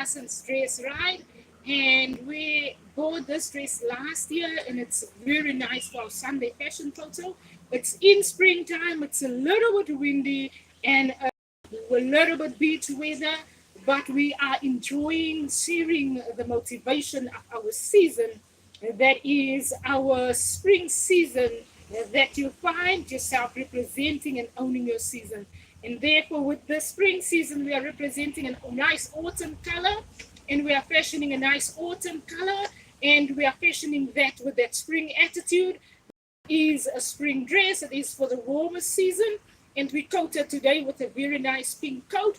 Hasson's dress, right? And we bought this dress last year, and it's very nice for our Sunday fashion photo. It's in springtime, it's a little bit windy, and a little bit beach weather, but we are enjoying sharing the motivation of our season. That is our spring season, that you find yourself representing and owning your season. And therefore, with the spring season, we are representing a nice autumn color, and we are fashioning a nice autumn color, and we are fashioning that with that spring attitude. Is a spring dress. It is for the warmest season, and we coated today with a very nice pink coat.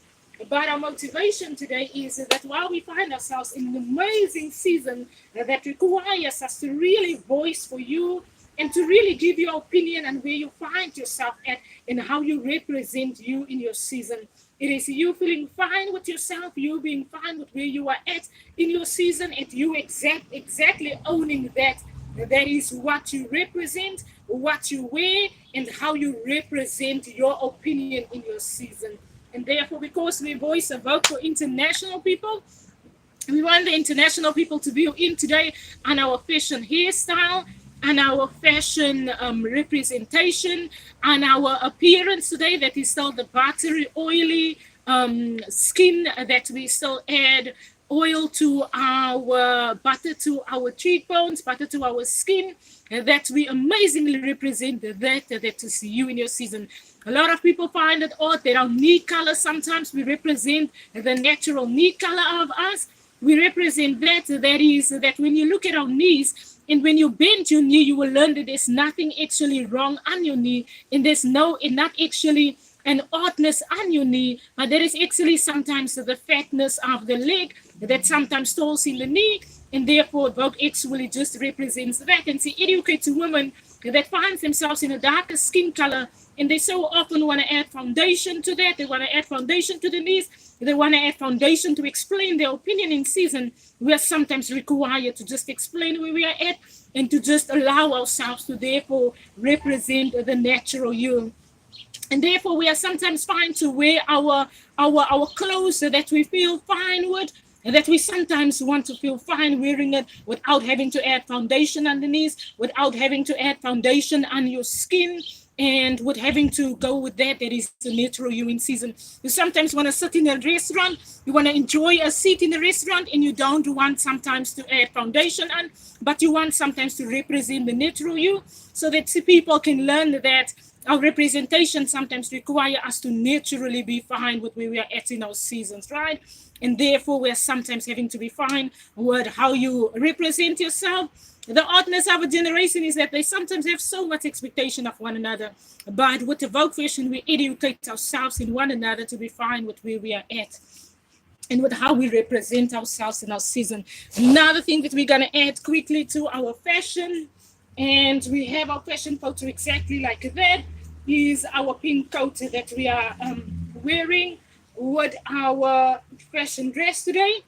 But our motivation today is that while we find ourselves in an amazing season that requires us to really voice for you and to really give your opinion and where you find yourself at and how you represent you in your season. It is you feeling fine with yourself, you being fine with where you are at in your season, and you exactly owning that. That is what you represent, what you wear, and how you represent your opinion in your season. And therefore, because we voice a vote for international people, we want the international people to be in today on our fashion hairstyle, and our fashion representation, and our appearance today that is still the buttery, oily skin, that we still add oil to our butter to our cheekbones, butter to our skin, that we amazingly represent that is you in your season. A lot of people find it odd that our knee color, sometimes we represent the natural knee color of us. We represent that is that when you look at our knees, and when you bend your knee, you will learn that there's nothing actually wrong on your knee, and there's not actually an oddness on your knee, but there is actually sometimes the fatness of the leg that sometimes stalls in the knee, and therefore AWOKH actually just represents that. And see, educate women that find themselves in a darker skin color, and they so often want to add foundation to that. They want to add foundation to the knees. They want to add foundation to explain their opinion in season. We are sometimes required to just explain where we are at and to just allow ourselves to therefore represent the natural you. And therefore, we are sometimes fine to wear our clothes that we feel fine with, and that we sometimes want to feel fine wearing it without having to add foundation underneath, without having to add foundation on your skin, and with having to go with that is the natural you in season. You sometimes want to sit in a restaurant, you want to enjoy a seat in the restaurant, and you don't want sometimes to add foundation on, but you want sometimes to represent the natural you, so that people can learn that our representation sometimes require us to naturally be fine with where we are at in our seasons, right? And therefore, we're sometimes having to be fine with how you represent yourself. The oddness of a generation is that they sometimes have so much expectation of one another. But with the AWOKH fashion, we educate ourselves in one another to be fine with where we are at and with how we represent ourselves in our season. Another thing that we're going to add quickly to our fashion, and we have our fashion photo exactly like that, is our pink coat that we are wearing with our fashion dress today,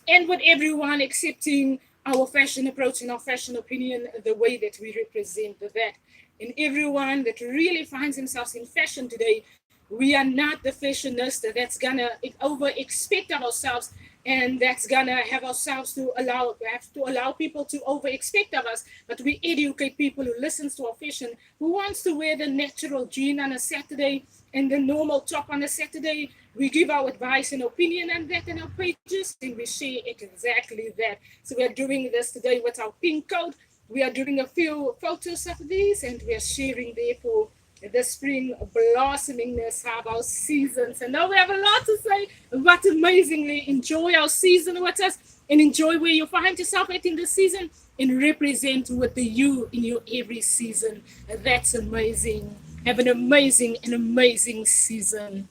and with everyone accepting our fashion approach and our fashion opinion the way that we represent that. And everyone that really finds themselves in fashion today, we are not the fashionista that's gonna over expect of ourselves, and that's gonna have ourselves to allow people to over expect of us. But we educate people who listens to our fashion, who wants to wear the natural jean on a Saturday and the normal top on a Saturday. We give our advice and opinion on that in our pages, and we share exactly that. So we are doing this today with our pink coat. We are doing a few photos of these, and we are sharing therefore the spring blossomingness of our seasons. And now we have a lot to say, but amazingly enjoy our season with us, and enjoy where you find yourself at in the season, and represent with the you in your every season. That's amazing. Have an amazing season.